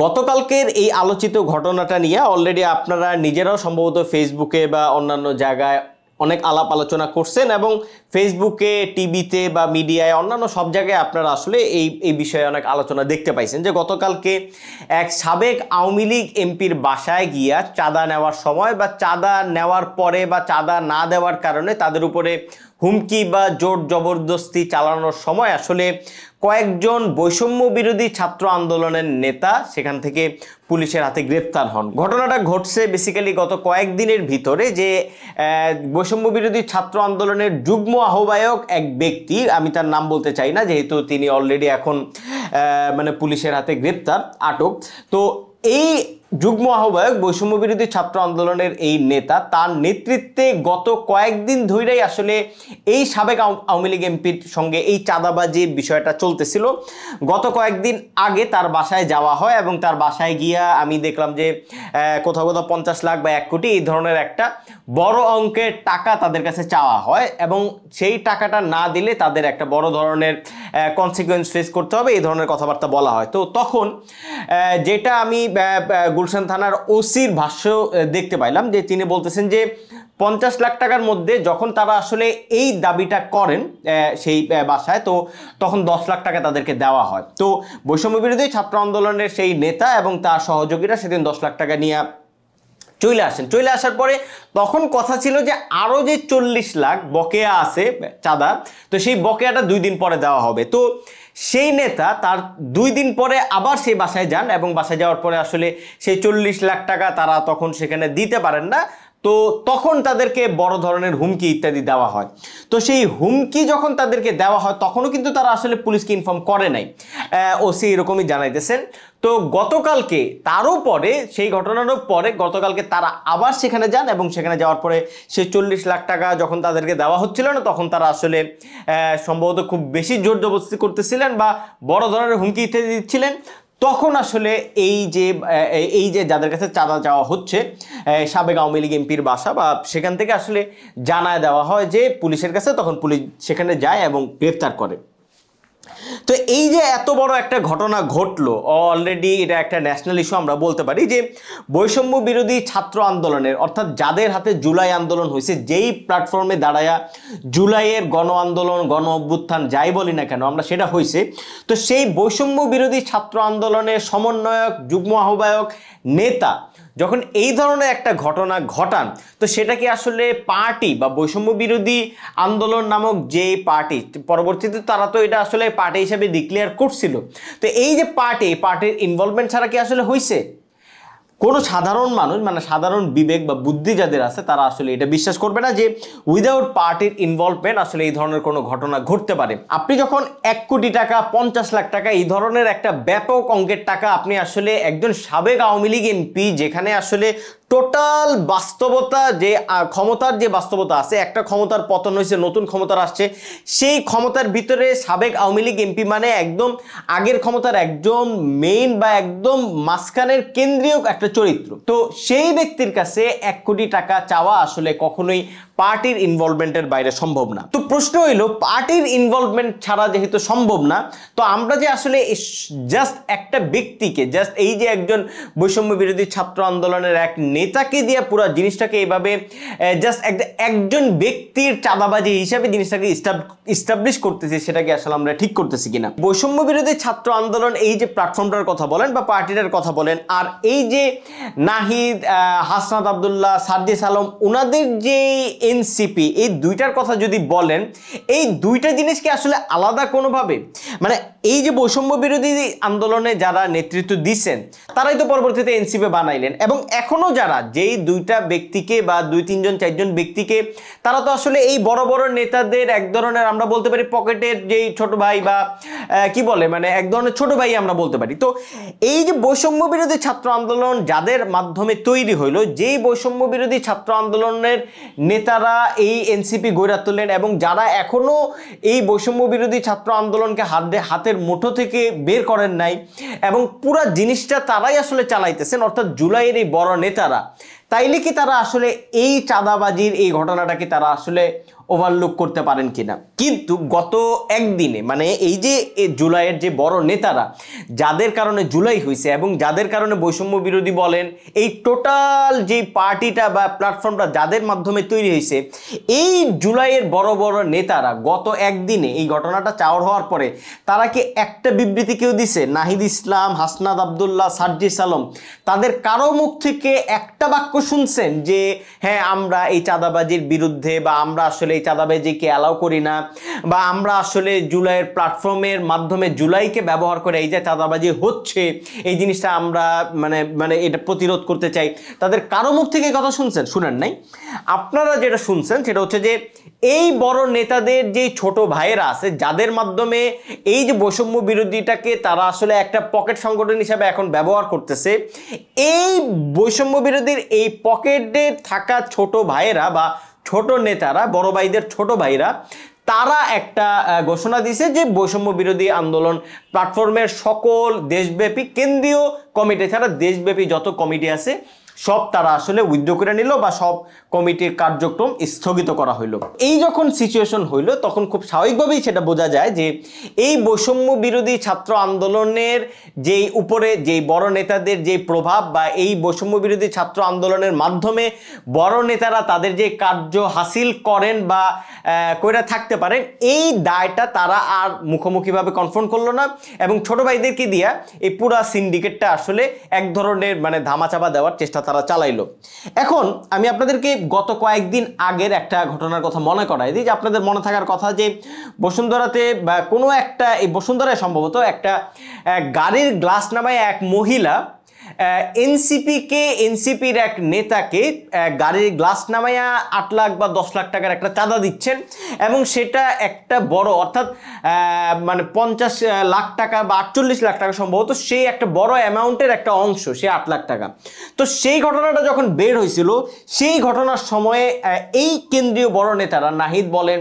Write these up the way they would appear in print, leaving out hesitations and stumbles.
গতকালকের এই আলোচিত ঘটনাটা নিয়ে অলরেডি আপনারা নিজেরাও সম্ভবত ফেসবুকে বা অন্যান্য জায়গায় অনেক আলাপ আলোচনা করছেন এবং ফেসবুকে টিভিতে বা মিডিয়ায় অন্যান্য সব জায়গায় আপনারা আসলে এই বিষয়ে অনেক আলোচনা দেখতে পাইছেন যে গতকালকে এক সাবেক আওয়ামী লীগ এমপির বাসায় গিয়া চাঁদা নেওয়ার সময় বা চাঁদা নেওয়ার পরে বা চাঁদা না দেওয়ার কারণে তাদের উপরে হুমকি বা জোর জবরদস্তি চালানোর সময় আসলে কয়েকজন বৈষম্য বিরোধী ছাত্র আন্দোলনের নেতা সেখান থেকে পুলিশের হাতে গ্রেফতার হন। ঘটনাটা ঘটছে বেসিক্যালি গত কয়েকদিনের ভিতরে যে বৈষম্য বিরোধী ছাত্র আন্দোলনের যুগ্ম আহ্বায়ক এক ব্যক্তি, আমি তার নাম বলতে চাই না যেহেতু তিনি অলরেডি এখন মানে পুলিশের হাতে গ্রেফতার আটক। তো এই যুগ্ম আহ্বায়ক বৈষম্য বিরোধী ছাত্র আন্দোলনের এই নেতা তার নেতৃত্বে গত কয়েকদিন ধরেই আসলে এই সাবেক আওয়ামী লীগ এমপির সঙ্গে এই চাঁদাবাজির বিষয়টা চলতেছিল। গত কয়েকদিন আগে তার বাসায় যাওয়া হয় এবং তার বাসায় গিয়া আমি দেখলাম যে কোথাও কোথাও 50 লাখ বা 1 কোটি এই ধরনের একটা বড় অঙ্কের টাকা তাদের কাছে চাওয়া হয় এবং সেই টাকাটা না দিলে তাদের একটা বড় ধরনের কনসিকুয়েন্স ফেস করতে হবে, এই ধরনের কথাবার্তা বলা হয়। তো তখন যেটা আমি গুলশান থানার ওসির ভাষ্য দেখতে পাইলাম যে তিনি বলতেছেন যে 50 লাখ টাকার মধ্যে যখন তারা আসলে এই দাবিটা করেন সেই বাসায়, তো তখন 10 লাখ টাকা তাদেরকে দেওয়া হয়। তো বৈষম্য বিরোধী ছাত্র আন্দোলনের সেই নেতা এবং তার সহযোগীরা সেদিন 10 লাখ টাকা নিয়ে চলে আসার পরে তখন কথা ছিল যে আরও যে 40 লাখ বকেয়া আছে চাঁদা, তো সেই বকেয়াটা 2 দিন পরে দেওয়া হবে। তো সেই নেতা তার 2 দিন পরে আবার সেই বাসায় যান এবং বাসায় যাওয়ার পরে আসলে সেই 40 লাখ টাকা তারা তখন সেখানে দিতে পারেন না। তো তখন তাদেরকে বড় ধরনের হুমকি ইত্যাদি দেওয়া হয়। তো সেই হুমকি যখন তাদেরকে দেওয়া হয় তখনও কিন্তু তারা আসলে পুলিশকে ইনফর্ম করে নাই, ওসি এরকমই জানাইতেছেন। তো গতকালকে তারও পরে সেই ঘটনারও পরে গতকালকে তারা আবার সেখানে যান এবং সেখানে যাওয়ার পরে সেই 40 লাখ টাকা যখন তাদেরকে দেওয়া হচ্ছিল না তখন তারা আসলে সম্ভবত খুব বেশি জোর জবরদস্তি করতেছিলেন বা বড় ধরনের হুমকি ইত্যাদি দিচ্ছিলেন। তখন আসলে এই যে যাদের কাছে চাঁদা চাওয়া হচ্ছে সাবেক আওয়ামী লীগ এমপির বাসা বা সেখান থেকে আসলে জানায় দেওয়া হয় যে পুলিশের কাছে, তখন পুলিশ সেখানে যায় এবং গ্রেফতার করে। তো এই যে এত বড় একটা ঘটনা ঘটলো, অলরেডি এটা একটা ন্যাশনাল ইস্যু আমরা বলতে পারি যে বৈষম্য বিরোধী ছাত্র আন্দোলনের অর্থাৎ যাদের হাতে জুলাই আন্দোলন হয়েছে, যেই প্ল্যাটফর্মে দাঁড়ায়া জুলাইয়ের গণ আন্দোলন গণ অভ্যুত্থান যাই বলি না কেন আমরা সেটা হয়েছে, তো সেই বৈষম্য বিরোধী ছাত্র আন্দোলনের সমন্বয়ক যুগ্ম আহ্বায়ক নেতা যখন এই ধরনের একটা ঘটনা ঘটান, তো সেটা কি আসলে পার্টি বা বৈষম্য বিরোধী আন্দোলন নামক যে পার্টি পরবর্তীতে তারা তো এটা আসলে পার্টি হিসেবে ডিক্লেয়ার করছিল, তো এই যে পার্টির ইনভলভমেন্ট ছাড়া কি আসলে হয়েছে? কোনো সাধারণ মানুষ মানে সাধারণ বিবেক বা বুদ্ধি যাদের আছে তারা আসলে এটা বিশ্বাস করবে না যে উইদাউট পার্টির ইনভলভমেন্ট আসলে এই ধরনের কোনো ঘটনা ঘটতে পারে। আপনি যখন 1 কোটি টাকা 50 লাখ টাকা এই ধরনের একটা ব্যাপক অঙ্কের টাকা আপনি আসলে একজন সাবেক আওয়ামী লীগ এমপি, যেখানে আসলে টোটাল বাস্তবতা যে ক্ষমতার যে বাস্তবতা আছে, একটা ক্ষমতার পতন হয়েছে নতুন ক্ষমতার আসছে, সেই ক্ষমতার ভিতরে সাবেক আওয়ামী লীগ এমপি মানে একদম আগের ক্ষমতার একদম মেইন বা একদম মাঝখানের কেন্দ্রীয় একটা চরিত্র। তো সেই ব্যক্তির কাছে 1 কোটি টাকা চাওয়া আসলে কখনোই পার্টির ইনভলভমেন্টের বাইরে সম্ভব না। তো প্রশ্ন হইল পার্টির ইনভলভমেন্ট ছাড়া যেহেতু সম্ভব না, তো আমরা যে আসলে জাস্ট একটা ব্যক্তিকে জাস্ট এই যে একজন বৈষম্য বিরোধী ছাত্র আন্দোলনের এক নেতাকে দিয়ে পুরো জিনিসটাকে এইভাবে জাস্ট একজন ব্যক্তির চাঁদাবাজি হিসাবে জিনিসটাকে ইস্টাবলিশ করতেছি, সেটাকে আসলে আমরা ঠিক করতেছি কিনা। বৈষম্য বিরোধী ছাত্র আন্দোলন এই যে প্ল্যাটফর্মটার কথা বলেন বা পার্টিটার কথা বলেন, আর এই যে নাহিদ, হাসনাত আবদুল্লাহ, সার্জিস আলম ওনাদের যে এনসিপি, এই দুইটার কথা যদি বলেন, এই দুইটা জিনিসকে আসলে আলাদা কোনোভাবে মানে এই যে বৈষম্য বিরোধী আন্দোলনে যারা নেতৃত্ব দিচ্ছেন তারাই তো পরবর্তীতে এনসিপি বানাইলেন এবং এখনো যারা যেই দুইটা ব্যক্তিকে বা 2-3 জন 4 জন ব্যক্তিকে, তারা তো আসলে এই বড় বড় নেতাদের এক ধরনের আমরা বলতে পারি পকেটের যেই ছোট ভাই বা কি বলে মানে এক ধরনের ছোট ভাই আমরা বলতে পারি। তো এই যে বৈষম্য বিরোধী ছাত্র আন্দোলন যাদের মাধ্যমে তৈরি হইলো, যেই বৈষম্য বিরোধী ছাত্র আন্দোলনের নেতারা এই এনসিপি গড়ে তুললেন এবং যারা এখনো এই বৈষম্য বিরোধী ছাত্র আন্দোলনকে হাতের মুঠো থেকে বের করেন নাই এবং পুরো জিনিসটা তারাই আসলে চালাইতেছেন, অর্থাৎ জুলাইয়ের এই বড় নেতারা, তাইলে কি তারা আসলে এই চাঁদাবাজির এই ঘটনাটাকে তারা আসলে ওভারলুক করতে পারেন কিনা। কিন্তু গত একদিনে মানে এই যে জুলাইয়ের যে বড় নেতারা যাদের কারণে জুলাই হয়েছে এবং যাদের কারণে বৈষম্য বিরোধী বলেন এই টোটাল যে পার্টিটা বা প্ল্যাটফর্মটা যাদের মাধ্যমে তৈরি হয়েছে, এই জুলাইয়ের বড় বড় নেতারা গত একদিনে এই ঘটনাটা চাওয়ার হওয়ার পরে তারা কি একটা বিবৃতি কেউ দিছে? নাহিদ ইসলাম, হাসনাত আবদুল্লাহ, সার্জিস আলম, তাদের কারো মুখ থেকে একটা বাক্য শুনছেন যে হ্যাঁ আমরা এই চাঁদাবাজির বিরুদ্ধে বা আমরা আসলে এই চাঁদাবাজিকে অ্যালাউ করি না বা আমরা আসলে জুলাইয়ের প্ল্যাটফর্মের মাধ্যমে জুলাইকে ব্যবহার করে এই যে চাঁদাবাজি হচ্ছে এই জিনিসটা আমরা মানে মানে এটা প্রতিরোধ করতে চাই, তাদের কারো মুখ থেকে কথা শুনছেন? শুনেন নাই। আপনারা যেটা শুনছেন সেটা হচ্ছে যে এই বড় নেতাদের যে ছোট ভাইয়েরা আছে যাদের মাধ্যমে এই যে বৈষম্য বিরোধীটাকে তারা আসলে একটা পকেট সংগঠন হিসাবে এখন ব্যবহার করতেছে, এই বৈষম্য বিরোধীর এই পকেটে থাকা ছোট ভাইয়েরা বা ছোট নেতারা, বড় ভাইদের ছোট ভাইরা, তারা একটা ঘোষণা দিয়েছে যে বৈষম্য বিরোধী আন্দোলন প্ল্যাটফর্মের সকল দেশব্যাপী কেন্দ্রীয় কমিটি ছাড়া দেশব্যাপী যত কমিটি আছে সব তারা আসলে উইথড্র করে নিল বা সব কমিটির কার্যক্রম স্থগিত করা হইল। এই যখন সিচুয়েশন হইল তখন খুব স্বাভাবিকভাবেই সেটা বোঝা যায় যে এই বৈষম্য বিরোধী ছাত্র আন্দোলনের যেই উপরে যেই বড় নেতাদের যে প্রভাব বা এই বৈষম্য বিরোধী ছাত্র আন্দোলনের মাধ্যমে বড় নেতারা তাদের যে কার্য হাসিল করেন বা কইরা থাকতে পারেন, এই দায়টা তারা আর মুখোমুখিভাবে কনফ্রন্ট করলো না এবং ছোট ভাইদেরকে দিয়া এই পুরা সিন্ডিকেটটা আসলে এক ধরনের মানে ধামাচাপা দেওয়ার চেষ্টা তারা চালাইলো। এখন আমি আপনাদেরকে গত কয়েকদিন আগের একটা ঘটনার কথা মনে করাই দিই, যে আপনাদের মনে থাকার কথা যে বসুন্ধরাতে বা কোনো একটা এই বসুন্ধরায় সম্ভবত একটা গাড়ির গ্লাস নামায় এক মহিলা এনসিপির এক নেতাকে গাড়ির গ্লাস নামাইয়া 8 লাখ বা 10 লাখ টাকার একটা চাঁদা দিচ্ছেন এবং সেটা একটা বড় অর্থাৎ মানে 50 লাখ টাকা বা 48 লাখ টাকা সম্ভবত সেই একটা বড় অ্যামাউন্টের একটা অংশ, সে 8 লাখ টাকা। তো সেই ঘটনাটা যখন বের হয়েছিল সেই ঘটনার সময়ে এই কেন্দ্রীয় বড় নেতারা নাহিদ বলেন,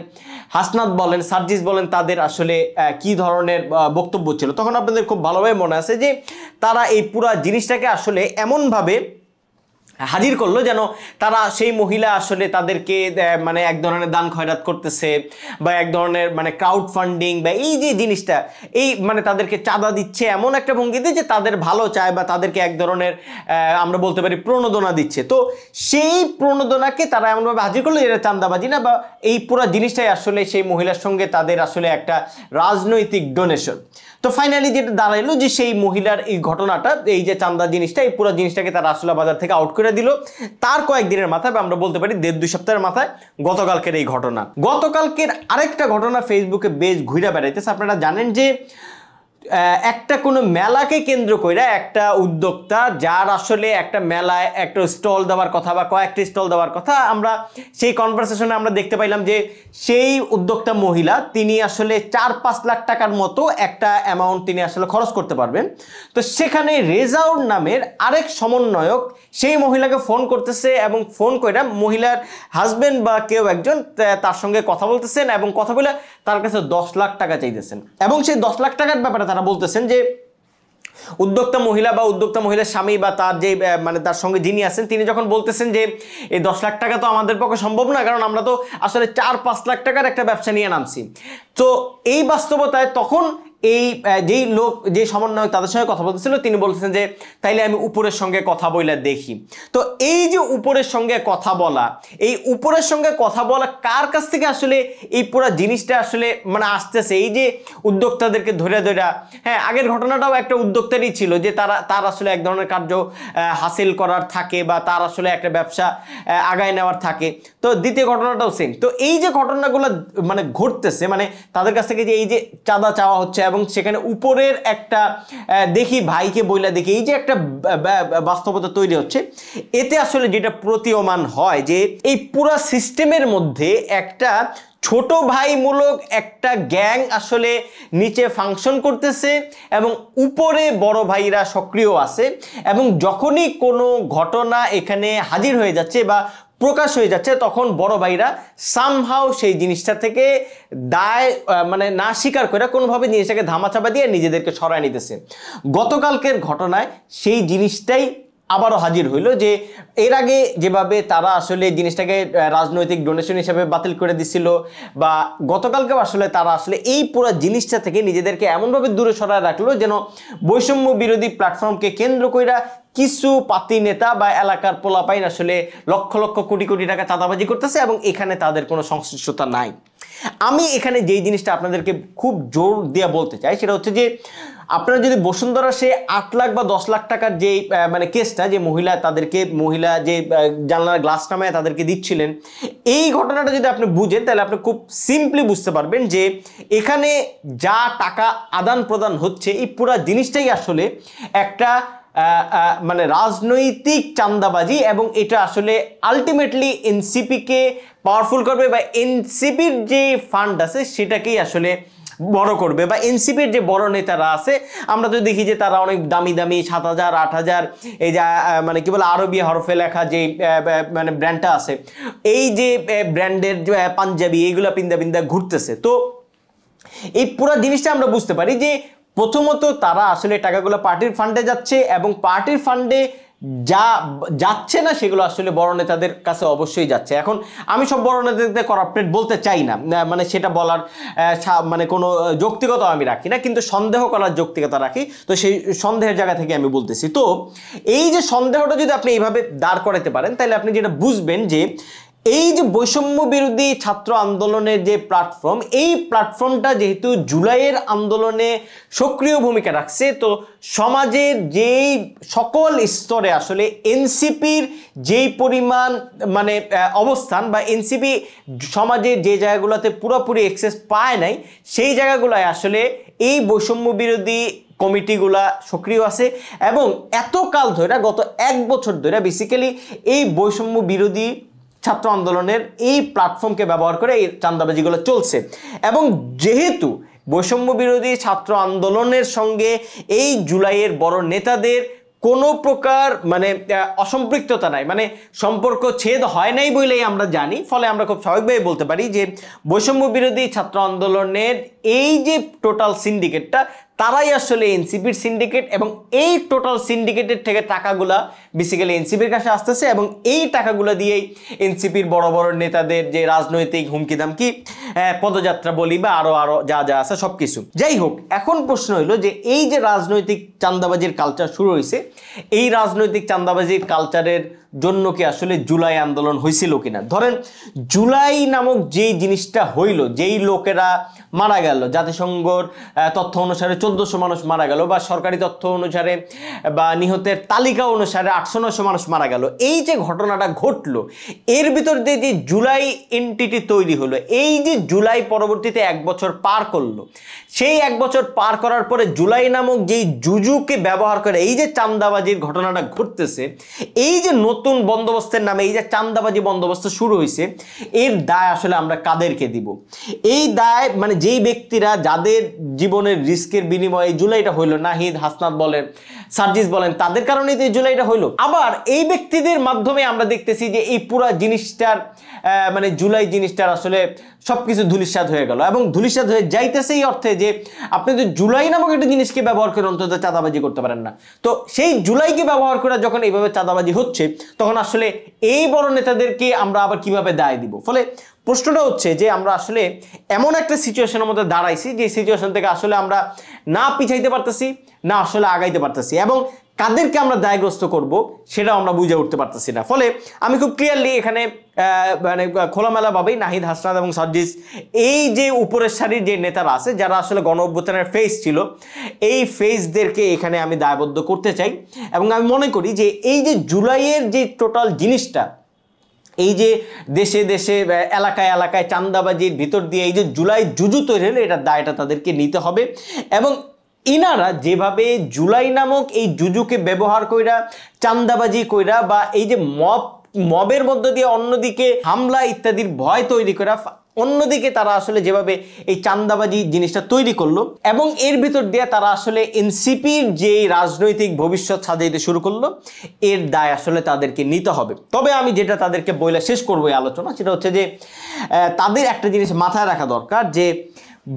হাসনাত বলেন, সার্জিস বলেন, তাদের আসলে কি ধরনের বক্তব্য ছিল তখন আপনাদের খুব ভালোভাবে মনে আছে যে তারা এই পুরা জিনিসটাকে আসলে এমনভাবে হাজির করলো যেন তারা সেই মহিলা আসলে তাদেরকে মানে এক ধরনের দান খয়রাত করতেছে বা এক ধরনের মানে ক্রাউড ফান্ডিং বা এই যে জিনিসটা এই মানে তাদেরকে চাঁদা দিচ্ছে এমন একটা ভঙ্গিতে যে তাদের ভালো চায় বা তাদেরকে এক ধরনের আমরা বলতে পারি প্রণোদনা দিচ্ছে। তো সেই প্রণোদনাকে তারা এমনভাবে হাজির করলো যেটা চাঁদাবাজি না, বা এই পুরো জিনিসটাই আসলে সেই মহিলার সঙ্গে তাদের আসলে একটা রাজনৈতিক ডোনেশন। তো ফাইনালি যেটা দাঁড়াইলো যে সেই মহিলার এই ঘটনাটা এই যে চাঁদা জিনিসটা এই পুরো জিনিসটাকে তারা আসলে বাজার থেকে আউট করে দিল। তার কয়েকদিনের মাথায় আমরা বলতে পারি 1.5-2 সপ্তাহের মাথায় গতকালকের এই ঘটনা। গতকালকের আরেকটা ঘটনা ফেসবুকে বেশ ঘুরে বেড়াইতেছে। আপনারা জানেন যে একটা কোনো মেলাকে কেন্দ্র করে একটা উদ্যোক্তা যার আসলে একটা মেলায় একটা স্টল দেওয়ার কথা বা কয়েকটা স্টল দেওয়ার কথা, আমরা সেই কনভারসেশনে আমরা দেখতে পাইলাম যে সেই উদ্যোক্তা মহিলা তিনি আসলে 4-5 লাখ টাকার মতো একটা অ্যামাউন্ট তিনি আসলে খরচ করতে পারবেন। তো সেখানে রেজাউল নামের আরেক সমন্বয়ক সেই মহিলাকে ফোন করতেছে এবং ফোন করে মহিলার হাজবেন্ড বা কেউ একজন তার সঙ্গে কথা বলতেছেন এবং কথা বলে তার কাছে 10 লাখ টাকা চাইতেছেন এবং সেই 10 লাখ টাকার ব্যাপারে তারা বলতেছেন যে উদ্যোক্তা মহিলা বা উদ্যোক্তা মহিলার স্বামী বা তার যে মানে তার সঙ্গে যিনি আছেন তিনি যখন বলতেছেন যে এই 10 লাখ টাকা তো আমাদের পক্ষে সম্ভব না, কারণ আমরা তো আসলে 4-5 লাখ টাকার একটা ব্যবসা নিয়ে নামছি। তো এই বাস্তবতায় তখন এই যেই লোক যে সমন্বয় তাদের সঙ্গে কথা বলতেছিল তিনি বলতেছেন যে তাইলে আমি উপরের সঙ্গে কথা বলে দেখি। তো এই যে উপরের সঙ্গে কথা বলা, এই উপরের সঙ্গে কথা বলা কার কাছ থেকে আসলে এই পুরো জিনিসটা আসলে মানে আসতেছে, এই যে উদ্যোক্তাদেরকে ধরে হ্যাঁ আগের ঘটনাটাও একটা উদ্যোক্তারই ছিল যে তার আসলে এক ধরনের কার্য হাসিল করার থাকে বা তার আসলে একটা ব্যবসা আগায় নেওয়ার থাকে। তো দ্বিতীয় ঘটনাটাও সেম। তো এই যে ঘটনাগুলো মানে ঘটতেছে মানে তাদের কাছ থেকে যে এই যে চাঁদা চাওয়া হচ্ছে এবং সেখানে উপরের একটা দেখি ভাইকে বইলা দেখি এই যে একটা বাস্তবতা তৈরি হচ্ছে, এতে আসলে যেটা প্রতীয়মান হয় যে এই পুরো সিস্টেমের মধ্যে একটা ছোট ভাইমূলক একটা গ্যাং আসলে নিচে ফাংশন করতেছে এবং উপরে বড় ভাইরা সক্রিয় আছে এবং যখনই কোনো ঘটনা এখানে হাজির হয়ে যাচ্ছে বা প্রকাশ হয়ে যাচ্ছে তখন বড় ভাইরা সামহাও সেই জিনিসটা থেকে দায় মানে না স্বীকার করে কোনোভাবে জিনিসটাকে ধামাচাপা দিয়ে নিজেদেরকে সরায় নিতেছে। গতকালকের ঘটনায় সেই জিনিসটাই আবারও হাজির হইলো যে এর আগে যেভাবে তারা আসলে জিনিসটাকে রাজনৈতিক ডোনেশন হিসেবে বাতিল করে দিছিল, বা গতকালকেও আসলে তারা আসলে এই পুরো জিনিসটা থেকে নিজেদেরকে এমনভাবে দূরে সরায় রাখলো যেন বৈষম্য বিরোধী প্ল্যাটফর্মকে কেন্দ্র কইরা কিছু পাতি নেতা বা এলাকার পোলাপাইন আসলে লক্ষ লক্ষ কোটি কোটি টাকা চাঁদাবাজি করতেছে এবং এখানে তাদের কোনো সংশ্লিষ্টতা নাই। আমি এখানে যেই জিনিসটা আপনাদেরকে খুব জোর দিয়ে বলতে চাই সেটা হচ্ছে যে আপনারা যদি বসুন্ধরা সে 8 লাখ বা 10 লাখ টাকার যে মানে কেসটা, যে মহিলা যে জানলার গ্লাস নামায় তাদেরকে দিচ্ছিলেন, এই ঘটনাটা যদি আপনি বুঝেন তাহলে আপনি খুব সিম্পলি বুঝতে পারবেন যে এখানে যা টাকা আদান প্রদান হচ্ছে এই পুরো জিনিসটাই আসলে একটা মানে রাজনৈতিক চাঁদাবাজি, এবং এটা আসলে আলটিমেটলি এনসিপিকে পাওয়ারফুল করবে বা এনসিপির যে ফান্ড আছে সেটাকেই আসলে বড় করবে, বা এনসিপির যে বড় নেতারা আছে আমরা তো দেখি যে তারা অনেক দামি দামি 7,000 8,000 এই যে মানে কি বলে আরবি হরফে লেখা যে মানে ব্র্যান্ডটা আছে, এই যে ব্র্যান্ডের পাঞ্জাবি এইগুলা পিন্দা ঘুরতেছে। তো এই পুরো জিনিসটা আমরা বুঝতে পারি যে প্রথমত তারা আসলে টাকাগুলো পার্টির ফান্ডে যাচ্ছে, এবং পার্টির ফান্ডে যা যাচ্ছে না সেগুলো আসলে বড় নেতাদের কাছে অবশ্যই যাচ্ছে। এখন আমি সব বড় নেতাদের করাপ্টেড বলতে চাই না, মানে সেটা বলার মানে কোনো যৌক্তিকতা আমি রাখি না, কিন্তু সন্দেহ করার যৌক্তিকতা রাখি। তো সেই সন্দেহের জায়গা থেকে আমি বলতেছি। তো এই যে সন্দেহটা যদি আপনি এইভাবে দাঁড় করাতে পারেন তাহলে আপনি যেটা বুঝবেন যে এই যে বৈষম্য বিরোধী ছাত্র আন্দোলনের যে প্ল্যাটফর্ম, এই প্ল্যাটফর্মটা যেহেতু জুলাইয়ের আন্দোলনে সক্রিয় ভূমিকা রাখছে, তো সমাজের যেই সকল স্তরে আসলে এনসিপির যেই পরিমাণ মানে অবস্থান, বা এনসিপি সমাজের যে জায়গাগুলোতে পুরোপুরি অ্যাক্সেস পায় নাই সেই জায়গাগুলোয় আসলে এই বৈষম্য বিরোধী কমিটিগুলা সক্রিয় আছে, এবং এতকাল ধরে গত 1 বছর ধরে বেসিক্যালি এই বৈষম্য বিরোধী ছাত্র আন্দোলনের এই প্ল্যাটফর্মকে ব্যবহার করে এই চাঁদাবাজিগুলো চলছে। এবং যেহেতু বৈষম্য বিরোধী ছাত্র আন্দোলনের সঙ্গে এই জুলাইয়ের বড় নেতাদের কোনো প্রকার মানে অসম্পৃক্ততা নাই, মানে সম্পর্ক ছেদ হয় নাই বলেই আমরা জানি, ফলে আমরা খুব স্বাভাবিকভাবে বলতে পারি যে বৈষম্য বিরোধী ছাত্র আন্দোলনের এই যে টোটাল সিন্ডিকেটটা তারাই আসলে এনসিপির সিন্ডিকেট, এবং এই টোটাল সিন্ডিকেটের থেকে টাকাগুলা বেসিক্যালি এনসিপির কাছে আসতেছে, এবং এই টাকাগুলো দিয়েই এনসিপির বড় বড় নেতাদের যে রাজনৈতিক হুমকি দামকি পদযাত্রা বলি বা আরো যা যা আছে সব কিছু। যাই হোক, এখন প্রশ্ন হইলো যে এই যে রাজনৈতিক চাঁদাবাজির কালচার শুরু হয়েছে, এই রাজনৈতিক চাঁদাবাজির কালচারের জন্য কি আসলে জুলাই আন্দোলন হয়েছিল কিনা? ধরেন জুলাই নামক যেই জিনিসটা হইল, যেই লোকেরা মারা গেল, জাতিসংঘর তথ্য অনুসারে 1400 মানুষ মারা গেল, বা সরকারি তথ্য অনুসারে বা নিহতের তালিকা অনুসারে 800-900 মানুষ মারা গেল, এই যে ঘটনাটা ঘটলো এর ভিতর দিয়ে যে জুলাই এন্টিটি তৈরি হলো, এই যে জুলাই পরবর্তীতে 1 বছর পার করলো, সেই 1 বছর পার করার পরে জুলাই নামক যেই জুজুকে ব্যবহার করে এই যে চাঁদাবাজির ঘটনাটা ঘটতেছে, এই যে নতুন বন্দোবস্তের নামে এই যে চাঁদাবাজি বন্দোবস্ত শুরু হয়েছে, এর দায় আসলে আমরা কাদেরকে দিব? এই দায় মানে যেই ব্যক্তিরা যাদের জীবনের রিস্কের বিনিময়ে জুলাইটা হইলো, নাহিদ, হাসনাত বলেন, সার্জিস বলেন, তাদের কারণেই তো এই জুলাইটা হইলো। আবার এই ব্যক্তিদের মাধ্যমে আমরা দেখতেছি যে এই পুরা জিনিসটার মানে জুলাই জিনিসটার আসলে সবকিছু ধূলিসাৎ হয়ে গেল, এবং ধূলিসাৎ হয়ে যাইতেছে এই অর্থে যে আপনি তো জুলাই নামক একটা জিনিসকে ব্যবহার করে অন্তত চাঁদাবাজি করতে পারেন না। তো সেই জুলাইকে ব্যবহার করে যখন এইভাবে চাঁদাবাজি হচ্ছে তখন আসলে এই বড় নেতাদেরকে আমরা আবার কিভাবে দায় দিব? ফলে প্রশ্নটা হচ্ছে যে আমরা আসলে এমন একটা সিচুয়েশনের মধ্যে দাঁড়াইছি যে সিচুয়েশন থেকে আসলে আমরা না পিছাইতে পারতেছি না আসলে আগাইতে পারতেছি, এবং কাদেরকে আমরা দায়গ্রস্ত করব সেটাও আমরা বুঝে উঠতে পারতেছি না। ফলে আমি খুব ক্লিয়ারলি এখানে মানে খোলামেলাভাবেই নাহিদ, হাসনাত এবং সার্জিস, এই যে উপরের সারির যে নেতারা আছে যারা আসলে গণ অভ্যুত্থানের ফেস ছিল, এই ফেসদেরকে এখানে আমি দায়বদ্ধ করতে চাই। এবং আমি মনে করি যে এই যে জুলাইয়ের যে টোটাল জিনিসটা, এই যে দেশে দেশে এলাকায় এলাকায় চাঁদাবাজির ভিতর দিয়ে এই যে জুলাই জুজু তৈরি হলো, এটার দায়টা তাদেরকে নিতে হবে। এবং ইনারা যেভাবে জুলাই নামক এই জুজুকে ব্যবহার কইরা চাঁদাবাজি কইরা বা এই যে মবের মধ্য দিয়ে অন্যদিকে হামলা ইত্যাদির ভয় তৈরি করা, অন্যদিকে তারা আসলে যেভাবে এই চাঁদাবাজি জিনিসটা তৈরি করলো, এবং এর ভিতর দিয়ে তারা আসলে এনসিপির যে রাজনৈতিক ভবিষ্যৎ সাজাইতে শুরু করলো, এর দায় আসলে তাদেরকে নিতে হবে। তবে আমি যেটা তাদেরকে বইলা শেষ করবো এই আলোচনা, সেটা হচ্ছে যে তাদের একটা জিনিস মাথায় রাখা দরকার যে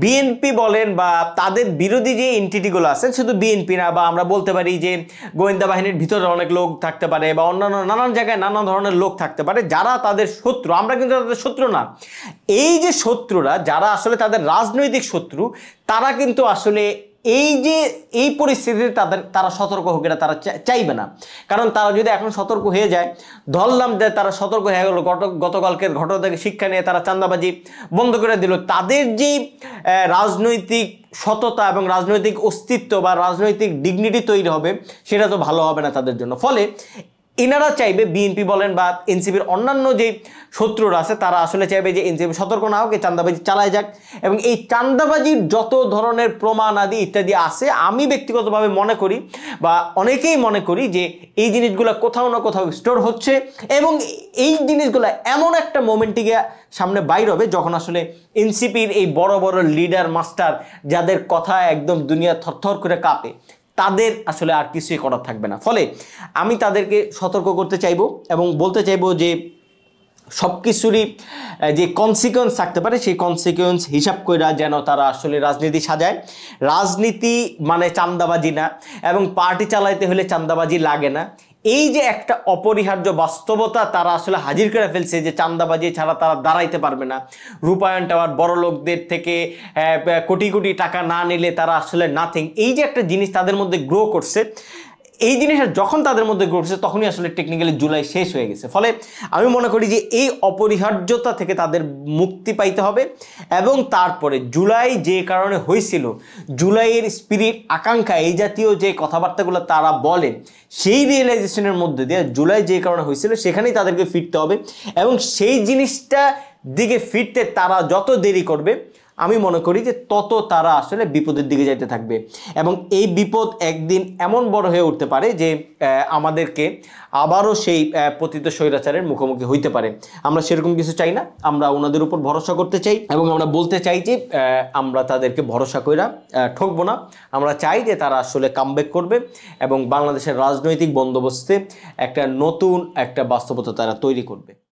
বিএনপি বলেন বা তাদের বিরোধী যে এন্টিটিগুলো আছে, শুধু বিএনপি না, বা আমরা বলতে পারি যে গোয়েন্দা বাহিনীর ভিতরে অনেক লোক থাকতে পারে বা অন্যান্য নানান জায়গায় নানা ধরনের লোক থাকতে পারে যারা তাদের শত্রু। আমরা কিন্তু তাদের শত্রু না। এই যে শত্রুরা, যারা আসলে তাদের রাজনৈতিক শত্রু, তারা কিন্তু আসলে এই পরিস্থিতিতে তারা সতর্ক হোক এটা তারা চাইবে না। কারণ তারা যদি এখন সতর্ক হয়ে যায়, ধরলাম যে তারা সতর্ক হয়ে গেল, গতকালকের ঘটনা থেকে শিক্ষা নিয়ে তারা চাঁদাবাজি বন্ধ করে দিল, তাদের যে রাজনৈতিক সততা এবং রাজনৈতিক অস্তিত্ব বা রাজনৈতিক ডিগনিটি তৈরি হবে, সেটা তো ভালো হবে না তাদের জন্য। ফলে এনারা চাইবে, বিএনপি বলেন বা এনসিপির অন্যান্য যে শত্রুরা আছে, তারা আসলে চাইবে যে এনসিপি সতর্ক না হোক, এই চাঁদাবাজি চালায় যাক। এবং এই চাঁদাবাজির যত ধরনের প্রমাণ আদি ইত্যাদি আছে, আমি ব্যক্তিগতভাবে মনে করি বা অনেকেই মনে করি যে এই জিনিসগুলো কোথাও না কোথাও স্টোর হচ্ছে, এবং এই জিনিসগুলো এমন একটা মোমেন্টে গিয়ে সামনে বাইর হবে যখন আসলে এনসিপির এই বড় বড় লিডার মাস্টার, যাদের কথা একদম দুনিয়া থরথর করে কাঁপে, তাদের আসলে আর কিছুই করার থাকবে না। ফলে আমি তাদেরকে সতর্ক করতে চাইবো এবং বলতে চাইবো যে সব কিছুরই যে কনসিকুয়েন্স থাকতে পারে, সেই কনসিকুয়েন্স হিসাব করে যেন তারা আসলে রাজনীতি সাজায়। রাজনীতি মানে চাঁদাবাজি না, এবং পার্টি চালাইতে হলে চাঁদাবাজি লাগে না। এই যে একটা অপরিহার্য বাস্তবতা তারা আসলে হাজির করে ফেলছে যে চাঁদাবাজি ছাড়া তারা দাঁড়াইতে পারবে না। রূপায়ণ টাওয়ার বড় লোকদের থেকে কোটি কোটি টাকা না নিলে তারা আসলে নাথিং। এই যে একটা জিনিস তাদের মধ্যে গ্রো করছে, এই জিনিসটা যখন তাদের মধ্যে গ্রো করছে, তখনই আসলে টেকনিক্যালি জুলাই শেষ হয়ে গেছে। ফলে আমি মনে করি যে এই অপরিহার্যতা থেকে তাদের মুক্তি পাইতে হবে, এবং তারপরে জুলাই যে কারণে হয়েছিল, জুলাইয়ের স্পিরিট, আকাঙ্ক্ষা, এই জাতীয় যে কথাবার্তাগুলো তারা বলে, সেই রিয়েলাইজেশনের মধ্যে দিয়ে জুলাই যে কারণে হয়েছিল সেখানেই তাদেরকে ফিরতে হবে। এবং সেই জিনিসটা দিকে ফিরতে তারা যত দেরি করবে, আমি মনে করি যে তত তারা আসলে বিপদের দিকে যাইতে থাকবে। এবং এই বিপদ একদিন এমন বড় হয়ে উঠতে পারে যে আমাদেরকে আবারও সেই পতিত স্বৈরাচারের মুখোমুখি হইতে পারে। আমরা সেরকম কিছু চাই না, আমরা ওনাদের উপর ভরসা করতে চাই, এবং আমরা বলতে চাই যে আমরা তাদেরকে ভরসা কইরা ঠকবো না। আমরা চাই যে তারা আসলে কামব্যাক করবে এবং বাংলাদেশের রাজনৈতিক বন্দোবস্তে একটা নতুন একটা বাস্তবতা তারা তৈরি করবে।